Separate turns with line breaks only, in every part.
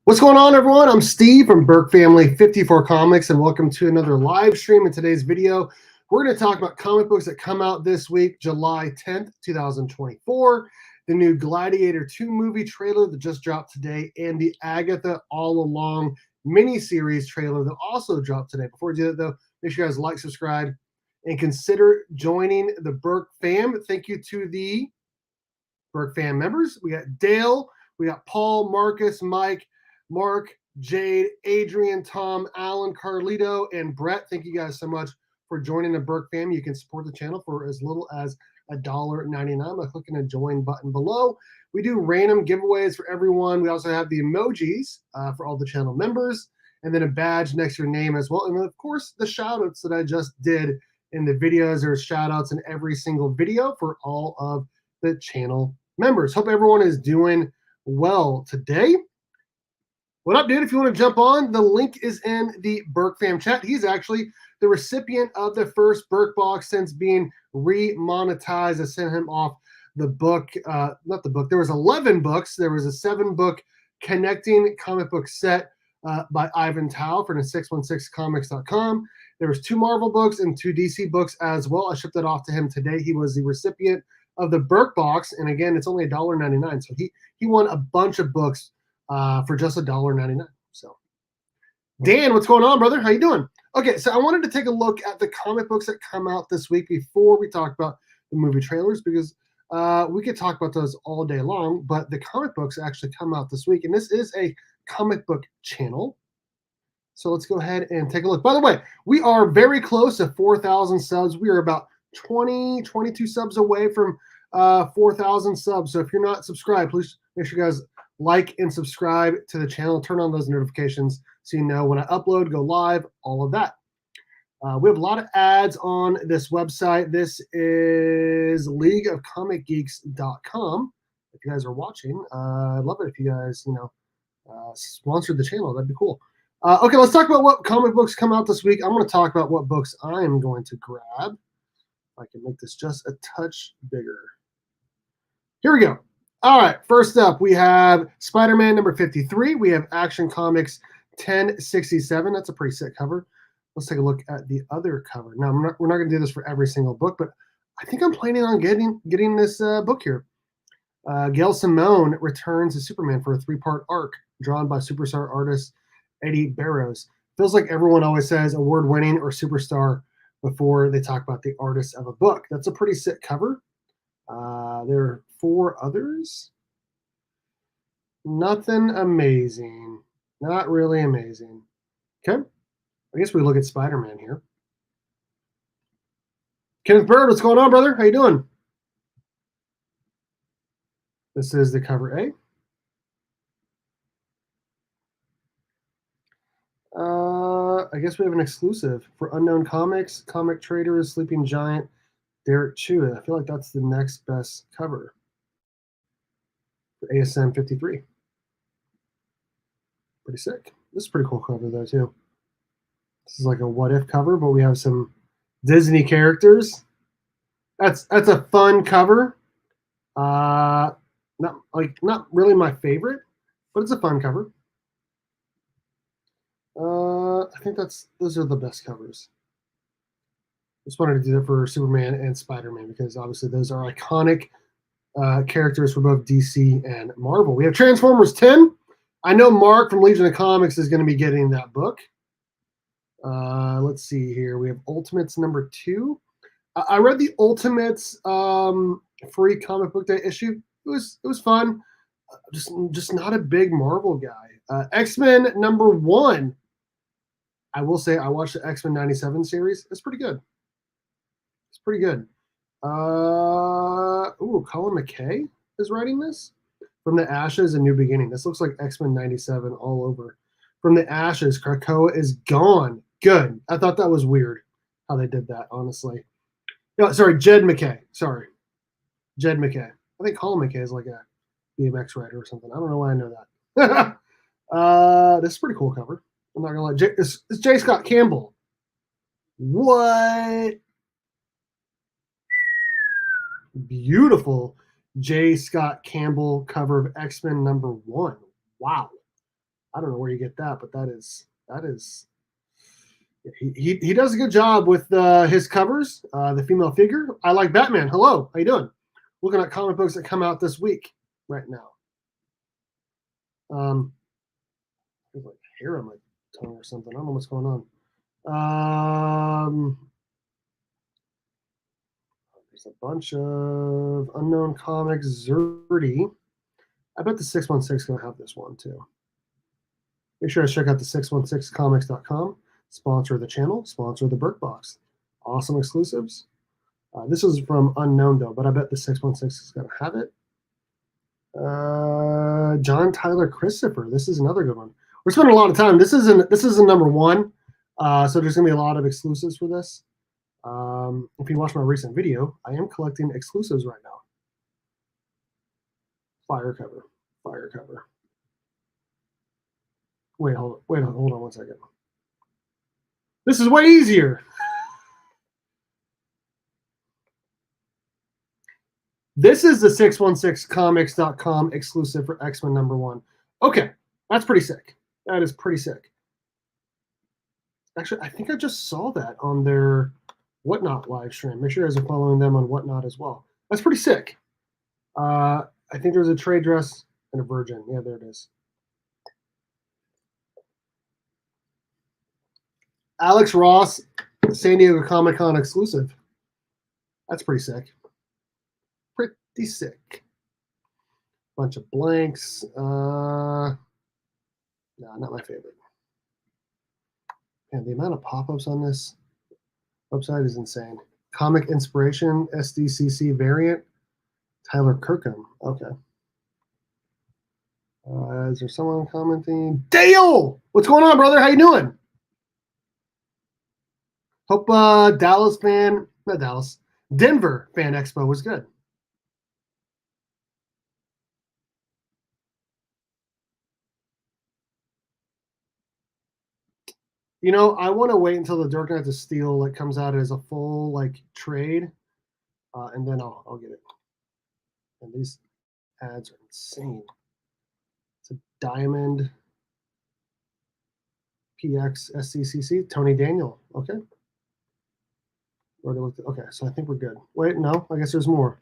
What's going on, everyone? I'm Steve from Burke Family 54 Comics, and welcome to another live stream. In today's video, we're going to talk about comic books that come out this week, July 10th, 2024, the new Gladiator 2 movie trailer that just dropped today, and the Agatha All Along mini-series trailer that also dropped today. Before we do that, though, make sure you guys like, subscribe, and consider joining the Burke fam. Thank you to the Burke fam members. We got Dale, we got Paul, Marcus, Mike, Mark, Jade, Adrian, Tom, Alan, Carlito, and Brett. Thank you guys so much for joining the Burke fam. You can support the channel for as little as $1.99 by clicking the join button below. We do random giveaways for everyone. We also have the emojis for all the channel members, and then a badge next to your name as well. And then, of course, the shout outs that I just did in the videos. There's shout outs in every single video for all of the channel members. Hope everyone is doing well today. What up, dude? If you want to jump on, the link is in the Burke fam chat. He's actually the recipient of the first Burke box since being re-monetized. I sent him off the book, not the book. There was 11 books. There was a 7-book connecting comic book set by Ivan Tao for the 616comics.com. There was 2 Marvel books and 2 DC books as well. I shipped it off to him today. He was the recipient of the Burke box, and again, it's only $1.99. So he won a bunch of books for just $1.99. So, Dan, what's going on, brother? How you doing? Okay, so I wanted to take a look at the comic books that come out this week before we talk about the movie trailers, because we could talk about those all day long, but the comic books actually come out this week, and this is a comic book channel. So let's go ahead and take a look. By the way, we are very close to 4,000 subs. We are about 22 subs away from 4,000 subs. So if you're not subscribed, please make sure you guys like and subscribe to the channel. Turn on those notifications so you know when I upload, go live, all of that. We have a lot of ads on this website. This is leagueofcomicgeeks.com. If you guys are watching, I'd love it if you guys, sponsored the channel. That'd be cool. Okay, let's talk about what comic books come out this week. I'm going to talk about what books I'm going to grab. If I can make this just a touch bigger. Here we go. All right, first up, we have Spider-Man number 53. We have Action Comics 1067. That's a pretty sick cover. Let's take a look at the other cover. Now, we're not going to do this for every single book, but I think I'm planning on getting this book here. Gail Simone returns as Superman for a 3-part arc, drawn by superstar artist Eddie Barrows. Feels like everyone always says award-winning or superstar before they talk about the artist of a book. That's a pretty sick cover. There are 4 others. Nothing amazing. Not really amazing. Okay. I guess we look at Spider-Man here. Kenneth Bird, what's going on, brother? How you doing? This is the cover A. I guess we have an exclusive for Unknown Comics, Comic Traders, Sleeping Giant, Derek Chew. I feel like that's the next best cover for ASM 53. Pretty sick. This is a pretty cool cover, though, too. This is like a what-if cover, but we have some Disney characters. That's a fun cover. Not really my favorite, but it's a fun cover. I think those are the best covers. Just wanted to do that for Superman and Spider-Man because obviously those are iconic characters for both DC and Marvel. We have Transformers 10. I know Mark from Legion of Comics is going to be getting that book. Let's see here. We have Ultimates number 2. I read the Ultimates free comic book day issue. It was fun. Just not a big Marvel guy. X-Men number 1. I will say I watched the X-Men 97 series. It's pretty good. It's pretty good. Colin McKay is writing this. From the Ashes, A New Beginning. This looks like X-Men 97 all over. From the Ashes, Krakoa is gone. Good. I thought that was weird how they did that, honestly. No, sorry, Jed McKay. Sorry. Jed McKay. I think Colin McKay is like a BMX rider or something. I don't know why I know that. This is a pretty cool cover. I'm not going to lie. It's J. Scott Campbell. What? Beautiful J. Scott Campbell cover of X-Men number 1. Wow. I don't know where you get that, but that is he does a good job with his covers. The female figure. I like Batman. Hello, how you doing? Looking at comic books that come out this week right now. There's like hair on my tongue or something. I don't know what's going on. There's a bunch of unknown comics. Zerdy. I bet the 616 is going to have this one too. Make sure to check out the 616comics.com. Sponsor the channel. Sponsor the Burke Box. Awesome exclusives. This is from Unknown though, but I bet the 616 is going to have it. John Tyler Christopher. This is another good one. We're spending a lot of time. This is a number one. So there's going to be a lot of exclusives for this. If you watch my recent video, I am collecting exclusives right now. Fire cover. Wait, hold on 1 second. This is way easier. This is the 616comics.com exclusive for X-Men #1. Okay, that's pretty sick. That is pretty sick. Actually, I think I just saw that on their Whatnot live stream. Make sure you guys are following them on Whatnot as well. That's pretty sick. I think there's a trade dress and a Virgin. Yeah, there it is. Alex Ross, San Diego Comic-Con exclusive. That's pretty sick. Pretty sick. Bunch of blanks. No, not my favorite. And the amount of pop-ups on this website is insane. Comic Inspiration, SDCC variant, Tyler Kirkham. Okay. Is there someone commenting? Dale! What's going on, brother? How you doing? Hope Denver Fan Expo was good. You know, I want to wait until the Dark Knights of Steel like comes out as a full like trade, and then I'll get it. And these ads are insane. It's a Diamond PX SCCC Tony Daniel. Okay. Okay, so I think we're good. Wait, no, I guess there's more.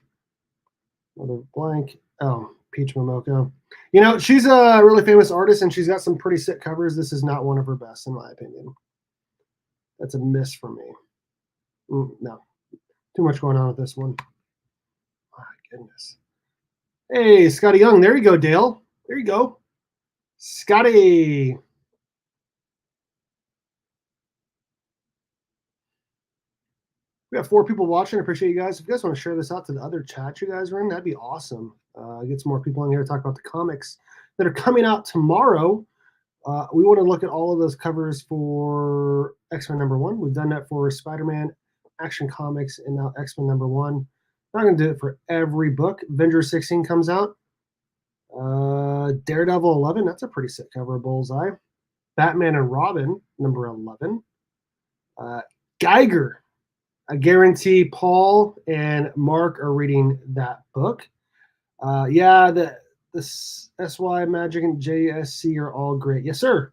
Another blank. Oh, Peach Momoko. You know, she's a really famous artist, and she's got some pretty sick covers. This is not one of her best, in my opinion. That's a miss for me. No, too much going on with this one. My goodness. Hey, Scotty Young. There you go, Dale. There you go. Scotty. We have 4 people watching. I appreciate you guys. If you guys want to share this out to the other chats you guys are in, that'd be awesome. Get some more people in here to talk about the comics that are coming out tomorrow. We want to look at all of those covers for X-Men #1. We've done that for Spider-Man, Action Comics, and now X-Men #1. Not going to do it for every book. Avengers 16 comes out. Daredevil 11. That's a pretty sick cover of Bullseye. Batman and Robin, number 11. Geiger. I guarantee Paul and Mark are reading that book. Yeah, the SY Magic and JSC are all great. Yes, sir.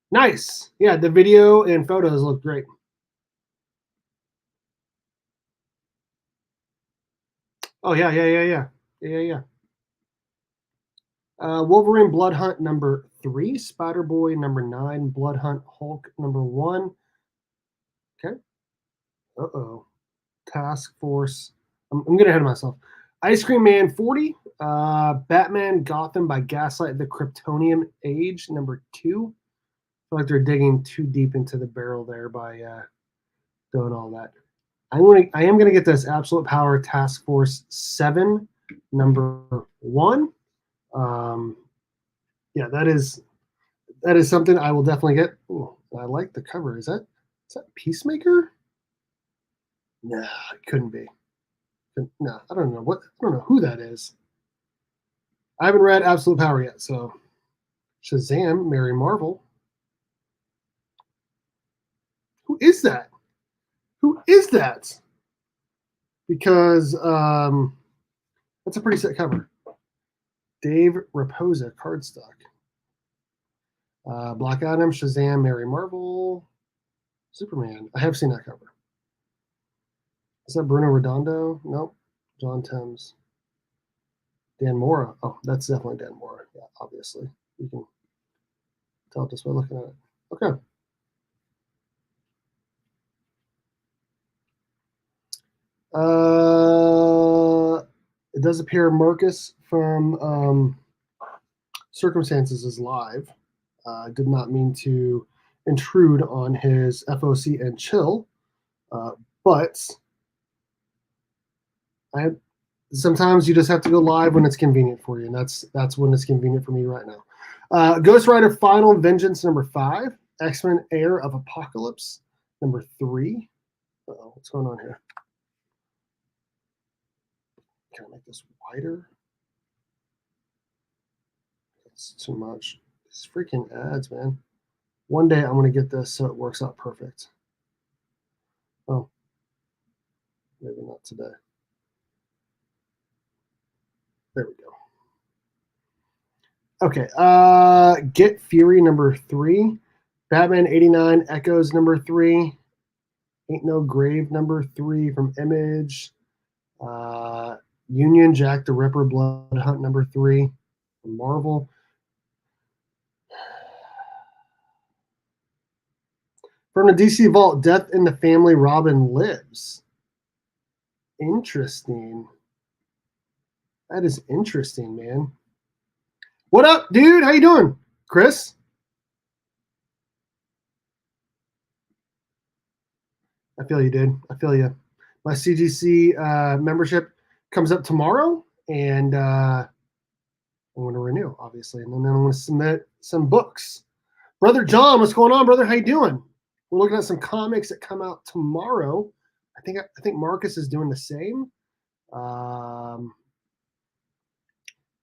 Nice. Yeah, the video and photos look great. Oh, yeah. Wolverine Blood Hunt number 3, Spider-Boy number 9, Blood Hunt Hulk number 1. Okay. Uh-oh. Task Force. I'm getting ahead of myself. Ice Cream Man 40. Batman Gotham by Gaslight the Kryptonian Age number 2. I feel like they're digging too deep into the barrel there by doing all that. I am going to get this Absolute Power Task Force 7 number 1. Yeah, that is something I will definitely get. Ooh, I like the cover. Is that Peacemaker? No, it couldn't be. No, I don't know who that is. I haven't read Absolute Power yet, so Shazam, Mary Marvel. Who is that? Because that's a pretty sick cover. Dave Raposa cardstock. Black Adam, Shazam, Mary Marvel, Superman. I have seen that cover. Is that Bruno Redondo? Nope. John Thames. Dan Mora. Oh, that's definitely Dan Mora. Yeah, obviously. You can tell just by looking at it. Okay. It does appear Marcus from Circumstances is live. Did not mean to intrude on his FOC and chill, but sometimes you just have to go live when it's convenient for you, and that's when it's convenient for me right now. Ghost Rider Final Vengeance #5, X-Men Heir of Apocalypse #3. Uh-oh, what's going on here? Can I make this wider? It's too much. These freaking ads, man. One day I'm going to get this so it works out perfect. Oh, maybe not today. There we go. Okay, Get Fury #3, Batman '89 Echoes #3, Ain't No Grave #3 from Image, Union Jack the Ripper Blood Hunt #3 from Marvel. From the DC Vault, Death in the Family, Robin Lives. Interesting. That is interesting, man. What up, dude? How you doing, Chris? I feel you, dude. I feel you. My CGC membership comes up tomorrow, and I'm going to renew, obviously, and then I'm going to submit some books. Brother John, what's going on, brother? How you doing? We're looking at some comics that come out tomorrow. I think Marcus is doing the same.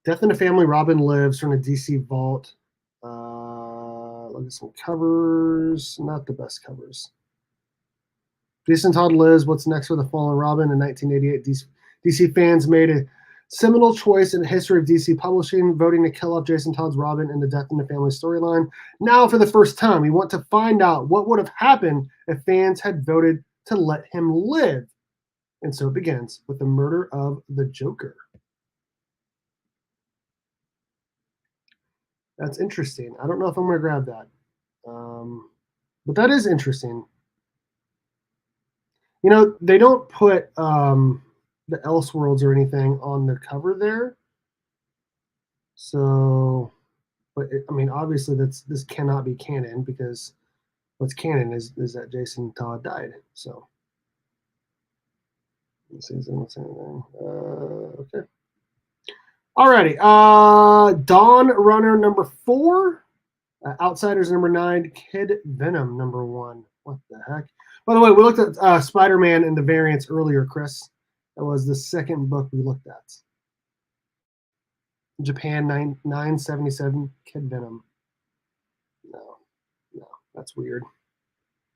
Death in the Family, Robin Lives from the DC Vault. Look at some covers. Not the best covers. Jason Todd Lives, What's Next for the Fallen Robin in 1988. DC fans made a seminal choice in the history of DC publishing, voting to kill off Jason Todd's Robin in the Death in the Family storyline. Now, for the first time, we want to find out what would have happened if fans had voted to let him live. And so it begins with the murder of the Joker. That's interesting. I don't know if I'm going to grab that. But that is interesting. You know, they don't put the Elseworlds or anything on the cover there. So, but I mean, obviously this cannot be canon, because what's canon is that Jason Todd died. So, let's see if anything. Okay. Alrighty. Dawn Runner #4. Outsiders #9. Kid Venom #1. What the heck? By the way, we looked at Spider-Man and the variants earlier, Chris. That was the second book we looked at. Japan 977. Kid Venom. No, that's weird.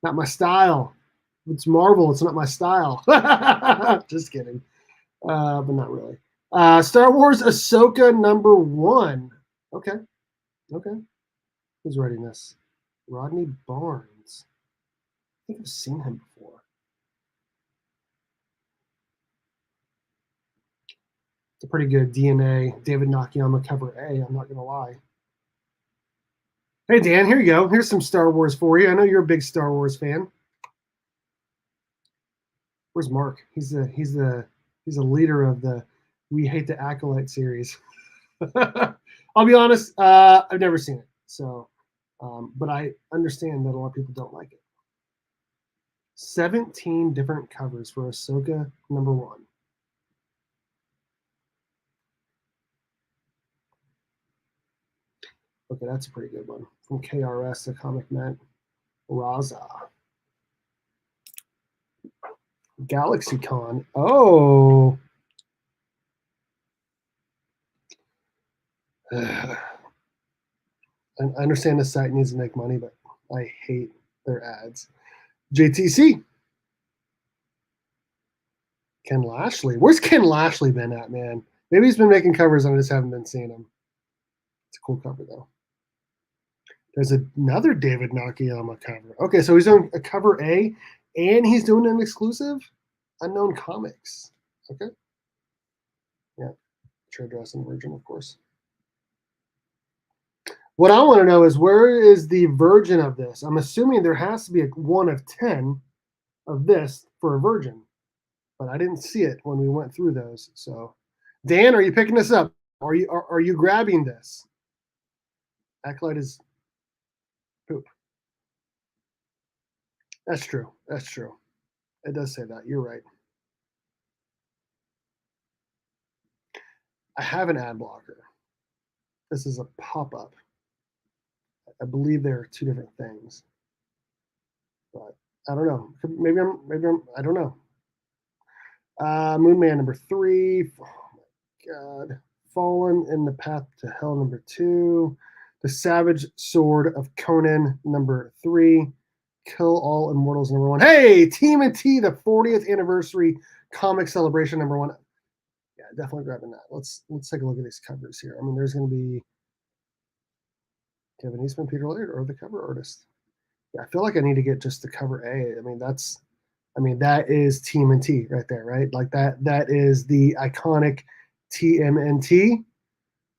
Not my style. It's Marvel. It's not my style. Just kidding. But not really. Star Wars Ahsoka #1. Okay. Who's writing this? Rodney Barnes. I think I've seen him before. It's a pretty good DNA. David Nakayama cover A, I'm not going to lie. Hey, Dan, here you go. Here's some Star Wars for you. I know you're a big Star Wars fan. Where's Mark? He's the leader of the We Hate the Acolyte series. I'll be honest, I've never seen it. So, but I understand that a lot of people don't like it. 17 different covers for Ahsoka #1. Okay, that's a pretty good one. From KRS, the Comic Mint. Raza. GalaxyCon. Oh. I understand the site needs to make money, but I hate their ads. JTC. Ken Lashley. Where's Ken Lashley been at, man? Maybe he's been making covers and I just haven't been seeing him. It's a cool cover, though. There's another David Nakayama cover. Okay, so he's doing a cover A, and he's doing an exclusive Unknown Comics. Okay. Yeah, trade dress and Virgin, of course. What I want to know is where is the Virgin of this? I'm assuming there has to be one of 10 of this for a Virgin, but I didn't see it when we went through those. So, Dan, are you picking this up? Are you grabbing this? Acolyte is poop. That's true. That's true. It does say that. You're right. I have an ad blocker. This is a pop-up. I believe there are two different things, but I don't know. Maybe I'm. I don't know. Moon Man number 3. Oh my God. Fallen in the Path to Hell number 2. The Savage Sword of Conan number 3. Kill All Immortals number 1. Hey, Team and T, the 40th anniversary comic celebration number 1. Yeah, definitely grabbing that. Let's take a look at these covers here. I mean, there's going to be Kevin Eastman, Peter Laird, or the cover artist. Yeah, I feel like I need to get just the cover A. I mean, that is TMNT right there, right? Like that is the iconic TMNT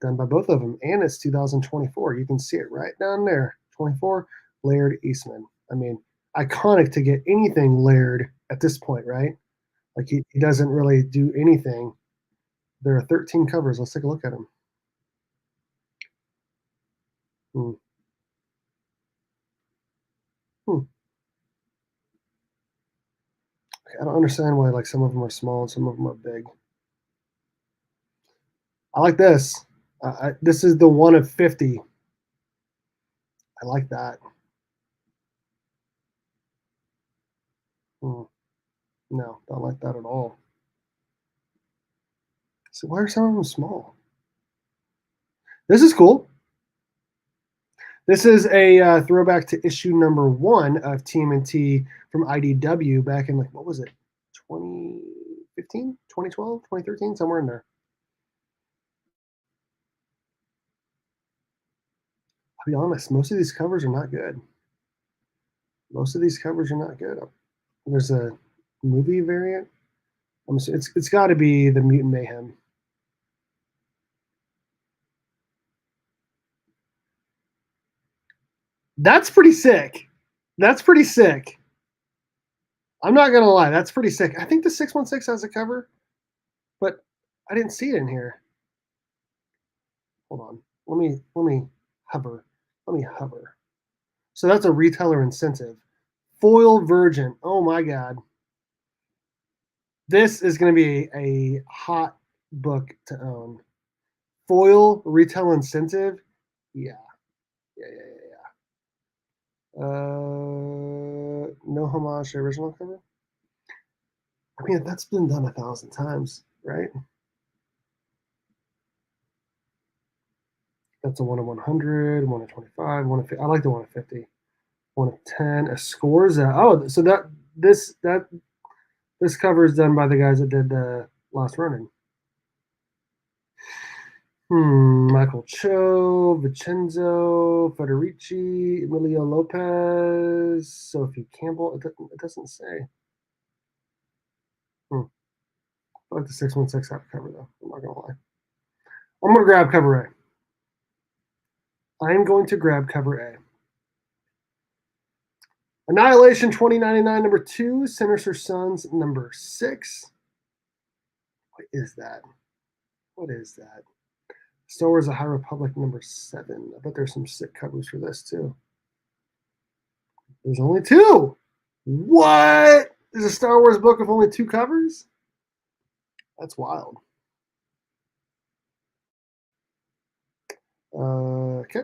done by both of them. And it's 2024. You can see it right down there. 24, Laird Eastman. I mean, iconic to get anything Laird at this point, right? Like he doesn't really do anything. There are 13 covers. Let's take a look at them. Hmm. Hmm. I don't understand why like some of them are small and some of them are big. I like this. This is the 1 of 50. I like that. Hmm. No, don't like that at all. So why are some of them small? This is cool. This is a throwback to issue number 1 of TMNT from IDW back in, like, what was it? 2015, 2012, 2013, somewhere in there. I'll be honest, most of these covers are not good. Most of these covers are not good. There's a movie variant. It's got to be the Mutant Mayhem. That's pretty sick. That's pretty sick. I'm not gonna lie, that's pretty sick. I think the 616 has a cover, but I didn't see it in here. Hold on. Let me hover. Let me hover. So that's a retailer incentive. Foil Virgin. Oh my God. This is going to be a hot book to own. Foil retail incentive. Yeah. Yeah. No homage to original cover. I mean, that's been done 1,000 times, right? That's a 1 of 100, 1 of 25, 1 of 50. I like the 1 of 50. 1 of 10. A Scorza. Oh, so this cover is done by the guys that did the Last Running. Michael Cho, Vincenzo, Federici, Emilio Lopez, Sophie Campbell. It doesn't say. I like the 616 cover though. I'm not gonna lie. I'm gonna grab cover A. I am going to grab cover A. Annihilation 2099 number 2, Sinister Sons number 6. What is that? What is that? Star Wars: The High Republic number 7. I bet there's some sick covers for this too. There's only 2. What? There's a Star Wars book with only 2 covers? That's wild. Okay.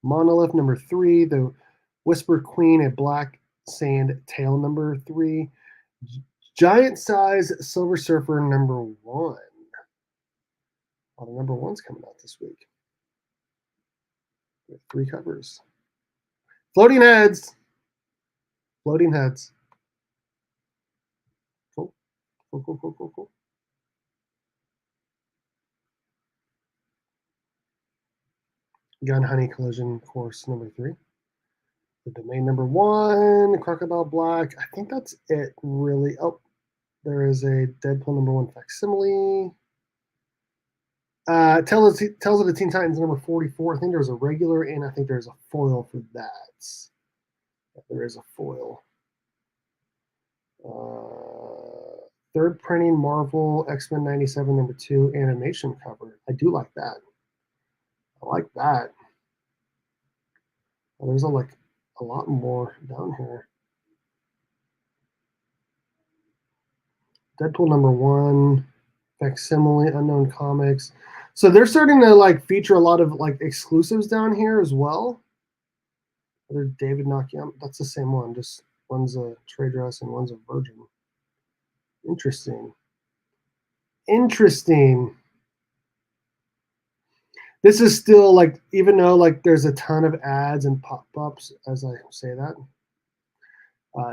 Monolith number 3. The Whisper Queen, a Black Sand Tail number 3. Giant Size Silver Surfer number 1. Oh, the number 1's coming out this week. We have 3 covers. Floating Heads. Floating Heads. Cool. Cool. Gun Honey Collision Course number 3. The Domain number 1, Crocodile Black. I think that's it, really. Oh, there is a Deadpool number 1 facsimile. Tales of the Teen Titans number 44. I think there's a regular and I think there's a foil for that. There is a foil. Third printing Marvel X-Men 97 number 2 animation cover. I do like that. I like that. Well, there's a lot more down here. Deadpool number 1, facsimile, Unknown Comics. So they're starting to feature a lot of exclusives down here as well. Other David Nakayama. That's the same one. Just one's a trade dress and one's a virgin. Interesting. This is still even though there's a ton of ads and pop-ups as I say that.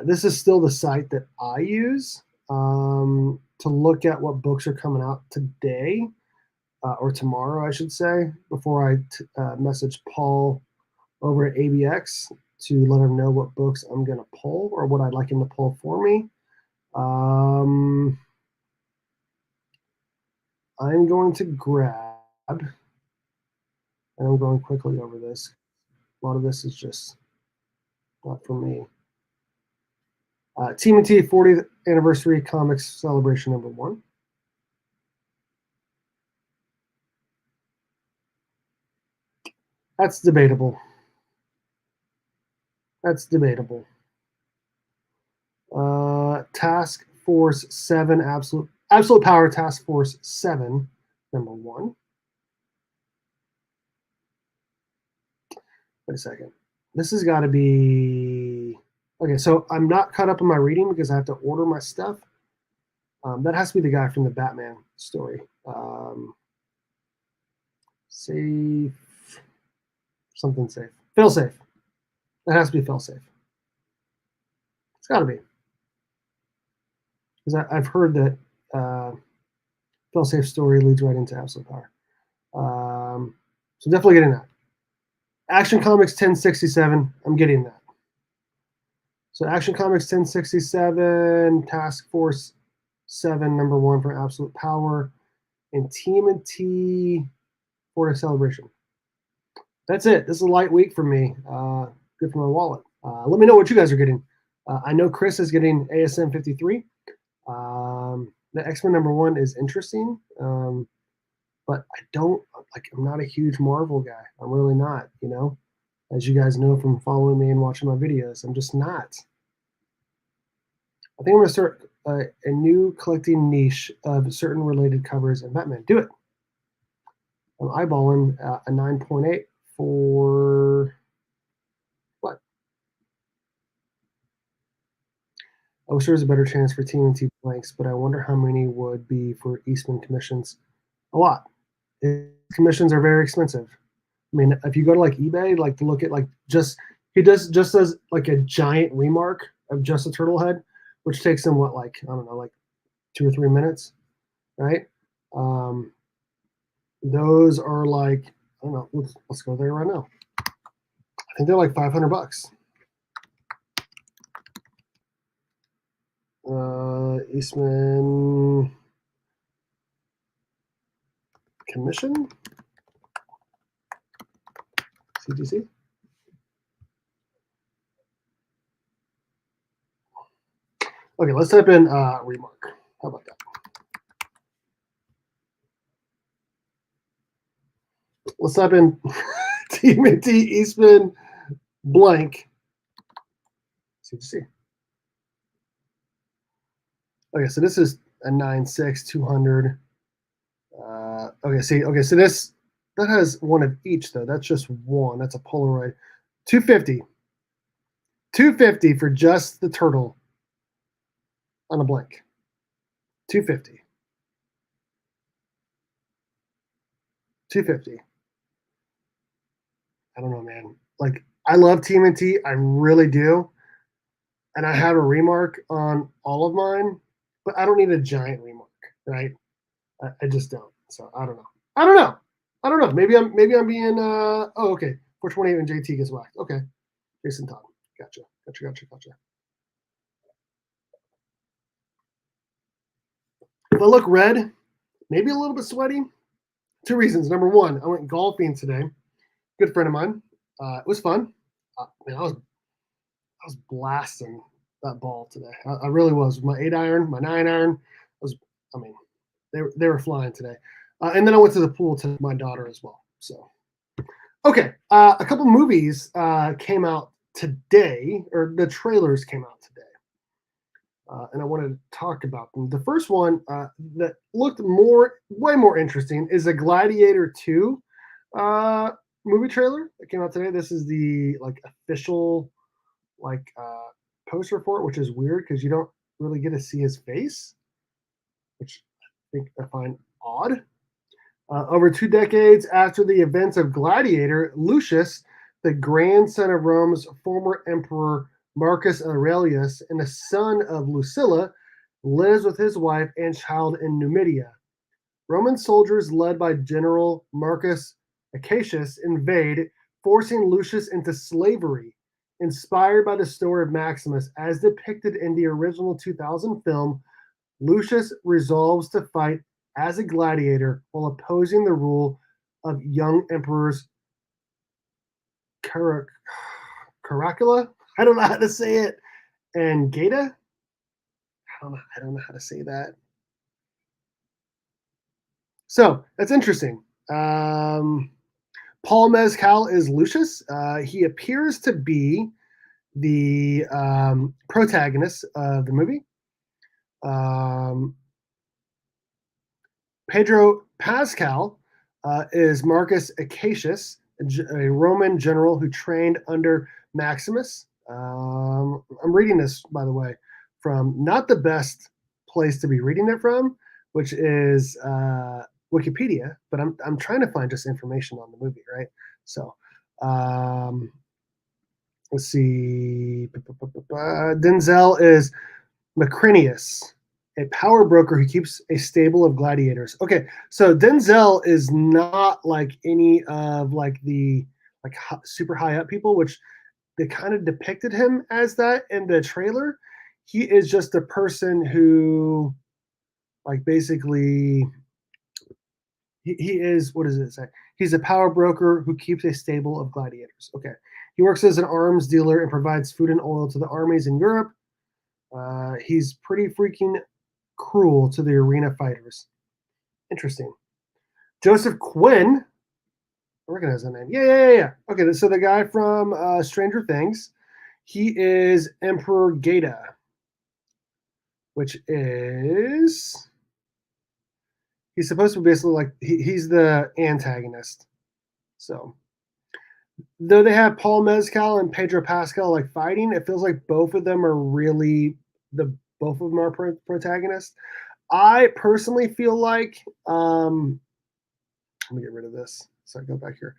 This is still the site that I use to look at what books are coming out today or tomorrow, I should say, before I message Paul over at ABX to let him know what books I'm going to pull or what I'd like him to pull for me. I'm going to grab, and I'm going quickly over this. A lot of this is just not for me. TMNT 40th Anniversary Comics Celebration number 1. That's debatable. Task Force 7 Absolute Power Task Force 7 number 1. Wait a second. This has got to be okay. So I'm not caught up in my reading because I have to order my stuff. That has to be the guy from the Batman story. Safe. Something safe. Fail safe. That has to be fail safe. It's got to be. Because I've heard that fail safe story leads right into Absolute Power. So definitely getting that. Action Comics 1067. I'm getting that. So Action Comics 1067, Task Force 7, number 1 for Absolute Power, and TMNT for a Celebration. That's it. This is a light week for me. Good for my wallet. Let me know what you guys are getting. I know Chris is getting ASM 53. The X-Men number 1 is interesting, but I'm not a huge Marvel guy. I'm really not, as you guys know from following me and watching my videos. I'm just not. I think I'm going to start a new collecting niche of certain related covers in Batman. Do it. I'm eyeballing a 9.8 for what? I wish there was a better chance for TMNT blanks, but I wonder how many would be for Eastman commissions. A lot. Commissions are very expensive. I mean, if you go to eBay, to look at he does a giant remark of just a turtle head, which takes him I don't know, 2 or 3 minutes, right? Those are I don't know. Let's go there right now. I think they're $500. Eastman commission, CGC. Okay, let's type in remark. How about that? Let's type in TMNT Eastman blank CGC. Okay, so this is a 9.6 200. Okay, so that has one of each though. That's just one. That's a Polaroid. 250. 250 for just the turtle on a blank. 250. 250. I don't know, man. I love TMNT. I really do. And I have a remark on all of mine, but I don't need a giant remark, right? I just don't. So I don't know. I don't know. Maybe I'm being. Oh, okay. 428 and JT gets whacked. Okay. Jason Todd. Gotcha. If I look red, maybe a little bit sweaty. Two reasons. Number one, I went golfing today. Good friend of mine. It was fun. Man, I was blasting that ball today. I really was. My 8 iron, my 9 iron. I mean, they were flying today. And then I went to the pool to my daughter as well. So, okay, a couple movies came out today, or the trailers came out today. And I wanted to talk about them. The first one that looked way more interesting is a Gladiator 2 movie trailer that came out today. This is the official poster for it, which is weird because you don't really get to see his face, which I find odd. Over 2 decades after the events of Gladiator, Lucius, the grandson of Rome's former emperor Marcus Aurelius and the son of Lucilla, lives with his wife and child in Numidia. Roman soldiers led by General Marcus Acacius invade, forcing Lucius into slavery. Inspired by the story of Maximus as depicted in the original 2000 film, Lucius resolves to fight as a gladiator while opposing the rule of young emperors Caracalla. I don't know how to say it. And Geta. I don't know how to say that. So that's interesting. Paul Mescal is Lucius. He appears to be the protagonist of the movie. Pedro Pascal is Marcus Acacius, a Roman general who trained under Maximus. I'm reading this, by the way, from not the best place to be reading it from, which is Wikipedia, but I'm trying to find just information on the movie, right? So let's see. Denzel is Macrinius, a power broker who keeps a stable of gladiators. Okay, so Denzel is not like any of the super high up people, which they kind of depicted him as that in the trailer. He is just a person who, basically, he is, what does it say? He's a power broker who keeps a stable of gladiators. Okay, he works as an arms dealer and provides food and oil to the armies in Europe. He's pretty freaking cruel to the arena fighters. Interesting. Joseph Quinn. I recognize that name. Yeah. Okay, so the guy from Stranger Things, he is Emperor Geta, which is he's supposed to be basically he's the antagonist. So though they have Paul Mescal and Pedro Pascal fighting, it feels like both of them are really both of them are protagonists. I personally feel like let me get rid of this so I go back here.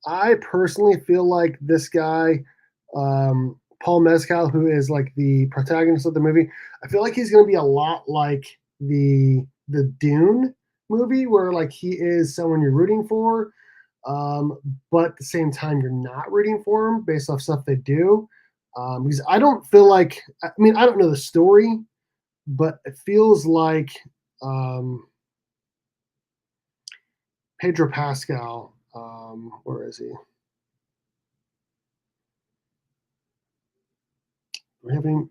I personally feel like this guy, Paul Mescal, who is the protagonist of the movie, I feel like he's going to be a lot like the Dune movie, where he is someone you're rooting for, but at the same time you're not rooting for him based off stuff they do. Because I don't feel like, I don't know the story, but it feels like Pedro Pascal, where is he? We have any?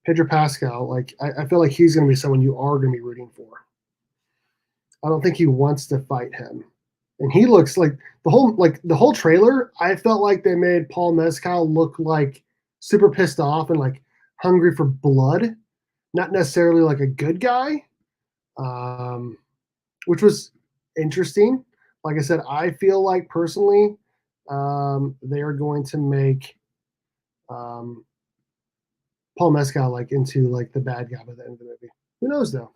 Pedro Pascal, I feel like he's going to be someone you are going to be rooting for. I don't think he wants to fight him, and he looks like the whole trailer. I felt like they made Paul Mescal look super pissed off and hungry for blood, not necessarily a good guy, which was interesting. Like I said, I feel like personally they are going to make Paul Mescal into the bad guy by the end of the movie. Who knows though?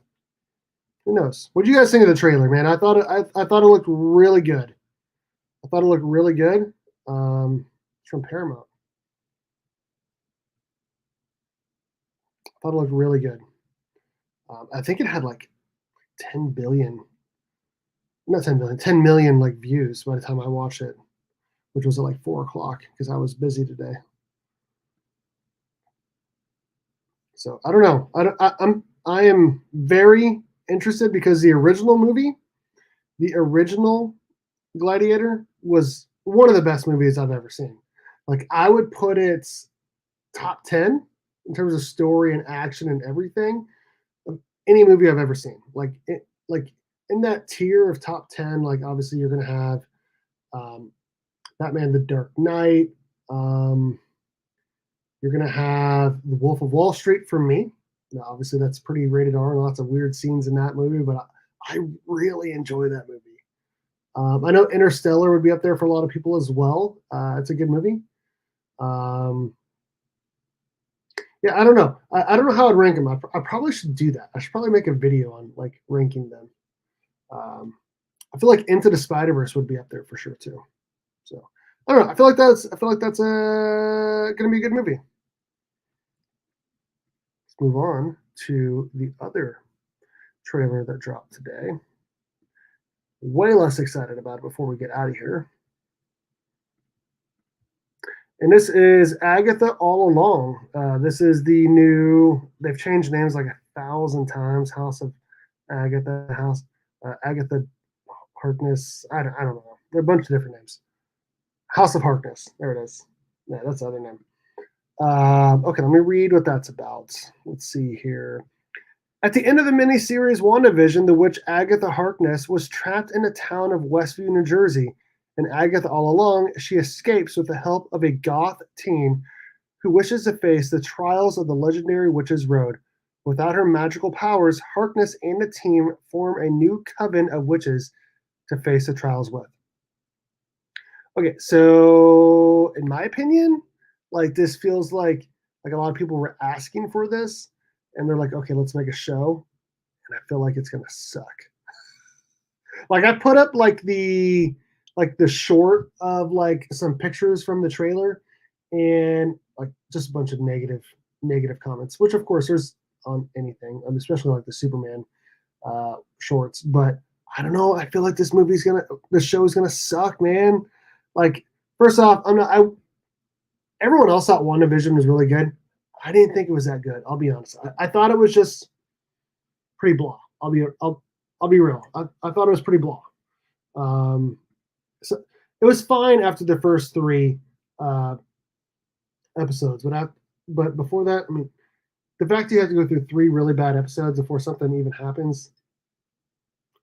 Who knows? What do you guys think of the trailer, man? I thought it looked really good. I thought it looked really good. It's from Paramount. I thought it looked really good. I think it had 10 billion, not 10 billion, 10 million like views by the time I watched it, which was at like 4 o'clock because I was busy today. So I don't know. I am very interested because the original movie, the original Gladiator, was one of the best movies I've ever seen. Like I would put it top 10 in terms of story and action and everything of any movie I've ever seen. Like in that tier of top 10, like obviously you're gonna have Batman: The Dark Knight. You're gonna have The Wolf of Wall Street for me. Now, obviously, that's pretty rated R and lots of weird scenes in that movie, but I really enjoy that movie. I know Interstellar would be up there for a lot of people as well. It's a good movie. Yeah, I don't know. I don't know how I'd rank them. I probably should do that. I should probably make a video on like ranking them. I feel like Into the Spider-Verse would be up there for sure too. So I don't know. I feel like that's gonna be a good movie. Let's move on to the other trailer that dropped today. Way less excited about it before we get out of here. And this is Agatha All Along. This is the new, they've changed names like 1,000 times. House of Agatha, Agatha Harkness. I don't know. There are a bunch of different names. House of Harkness. There it is. Yeah, that's the other name. Okay, let me read what that's about. Let's see here. At the end of the miniseries WandaVision, the witch Agatha Harkness was trapped in a town of Westview, New Jersey. And Agatha All Along, she escapes with the help of a goth teen who wishes to face the trials of the legendary Witch's Road. Without her magical powers, Harkness and the team form a new coven of witches to face the trials with. Okay, so in my opinion, like this feels like a lot of people were asking for this, and they're like, okay, let's make a show, and I feel like it's gonna suck. Like I put up like the short of like some pictures from the trailer, and like just a bunch of negative comments, which of course there's on anything, especially like the Superman shorts. But I don't know. I feel like this show is gonna suck, man. Like first off, everyone else thought WandaVision was really good. I didn't think it was that good. I'll be honest. I thought it was just pretty blah. I'll be real. I thought it was pretty blah. So it was fine after the first 3 episodes, but before that, I mean, the fact you have to go through 3 really bad episodes before something even happens.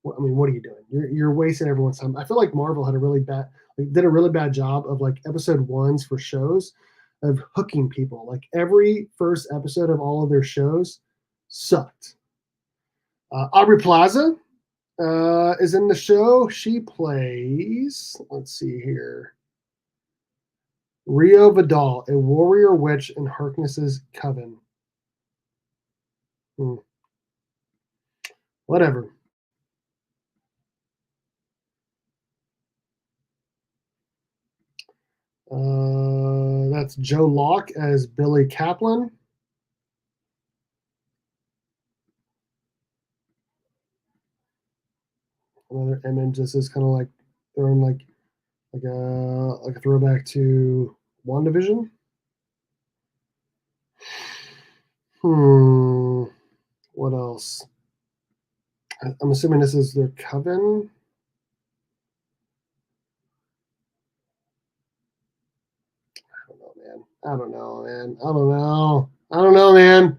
I mean, what are you doing? You're wasting everyone's time. I feel like Marvel did a really bad job of like episode 1s for shows of hooking people. Like every first episode of all of their shows sucked. Aubrey Plaza is in the show. She plays, let's see here, Rio Vidal, a warrior witch in Harkness's coven. Whatever. That's Joe Locke as Billy Kaplan. Another image. This is kind of like throwing like a throwback to WandaVision. What else? I'm assuming this is their coven. I don't know, man.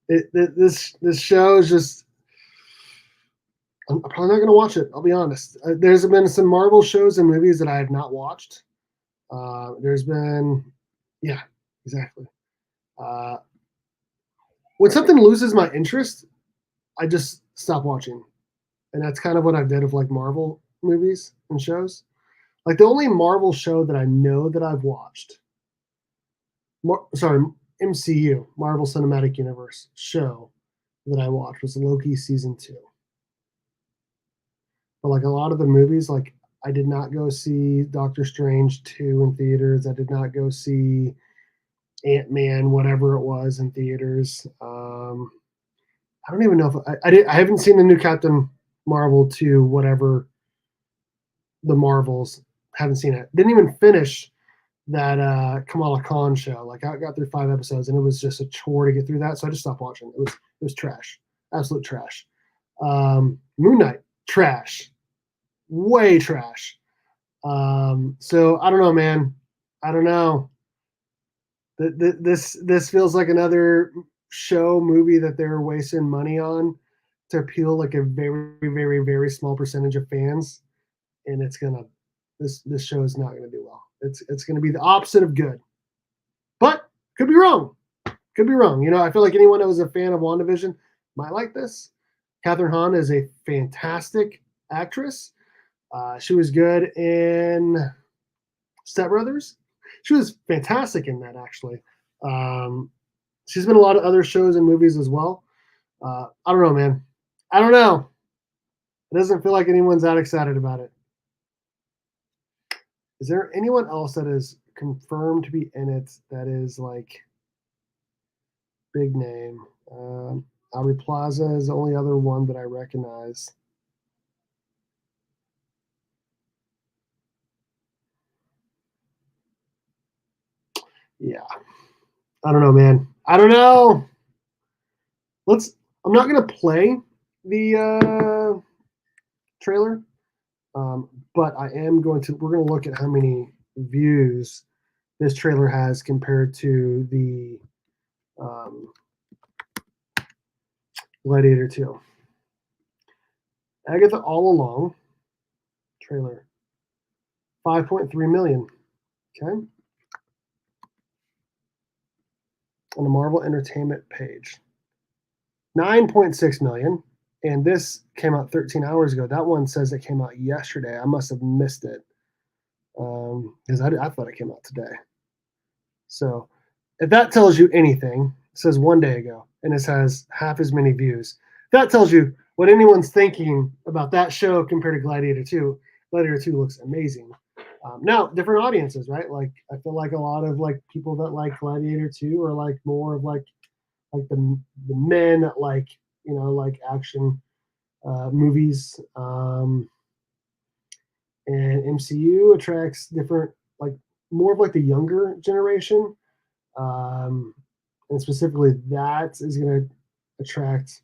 This show is just. I'm probably not going to watch it. I'll be honest. There's been some Marvel shows and movies that I have not watched. There's been, yeah, exactly. When something loses my interest, I just stop watching, and that's kind of what I did of like Marvel movies and shows. Like the only Marvel show that I know that I've watched, MCU, Marvel Cinematic Universe show that I watched was Loki season 2. But like a lot of the movies, like I did not go see Doctor Strange 2 in theaters. I did not go see Ant-Man, whatever it was, in theaters. I don't even know if I haven't seen the new Captain Marvel to whatever the Marvels. Haven't seen it. Didn't even finish that Kamala Khan show. Like I got through 5 episodes and it was just a chore to get through that, so I just stopped watching. It was trash, absolute trash. Moon Knight, trash, way trash. So I don't know, man. I don't know. This feels like another show movie that they're wasting money on to appeal like a very, very, very small percentage of fans, and it's gonna this show is not gonna do well. It's gonna be the opposite of good, but could be wrong. Could be wrong. You know, I feel like anyone that was a fan of WandaVision might like this. Catherine Hahn is a fantastic actress. She was good in Step Brothers. She was fantastic in that, actually. She's been in a lot of other shows and movies as well. I don't know, man. I don't know. It doesn't feel like anyone's that excited about it. Is there anyone else that is confirmed to be in it that is like big name? Aubrey Plaza is the only other one that I recognize. Yeah. I don't know, man. I don't know. I'm not going to play the trailer, but we're going to look at how many views this trailer has compared to the Gladiator 2. Agatha All Along trailer, 5.3 million. Okay. On the Marvel Entertainment page, 9.6 million. And this came out 13 hours ago. That one says it came out yesterday. I must have missed it because I thought it came out today. So if that tells you anything, it says 1 day ago, and it has half as many views. That tells you what anyone's thinking about that show compared to Gladiator 2. Gladiator 2 looks amazing. Now, different audiences, right? Like I feel like a lot of like people that like Gladiator 2 are like more of like the men that like, you know, like action movies. And MCU attracts different, like more of like the younger generation. And specifically that is going to attract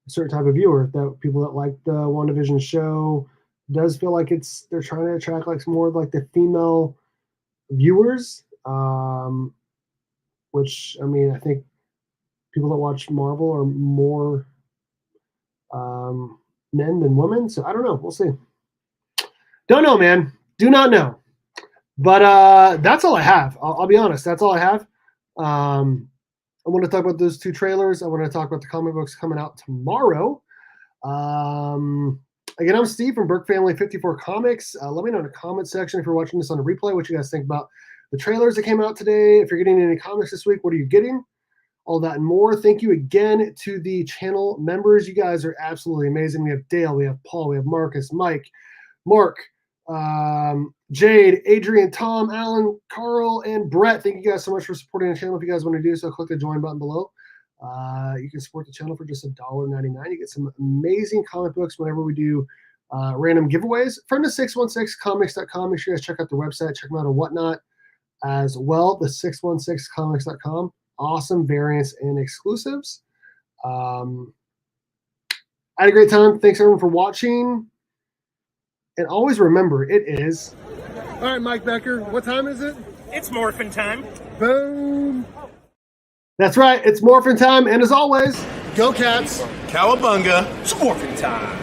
a certain type of viewer. That people that like the WandaVision show does feel like they're trying to attract like more of like the female viewers. Which I mean, I think people that watch Marvel are more men than women. So I don't know. We'll see. Don't know, man. Do not know. But that's all I have. I'll be honest. That's all I have. I want to talk about those 2 trailers. I want to talk about the comic books coming out tomorrow. Again, I'm Steve from Burke Family 54 Comics. Let me know in the comment section if you're watching this on a replay what you guys think about the trailers that came out today. If you're getting any comics this week, what are you getting? All that and more. Thank you again to the channel members. You guys are absolutely amazing. We have Dale, we have Paul, we have Marcus, Mike, Mark, Jade, Adrian, Tom, Alan, Carl, and Brett. Thank you guys so much for supporting the channel. If you guys want to do so, click the join button below. You can support the channel for just $1.99. You get some amazing comic books whenever we do random giveaways. From the 616comics.com. Make sure you guys check out the website, check them out on Whatnot as well. The 616comics.com. Awesome variants and exclusives. I had a great time. Thanks everyone for watching. And always remember, it is. All right, Mike Becker, what time is it?
It's morphin' time.
Boom. That's right. It's morphin' time. And as always, go Cats.
Cowabunga. It's morphin' time.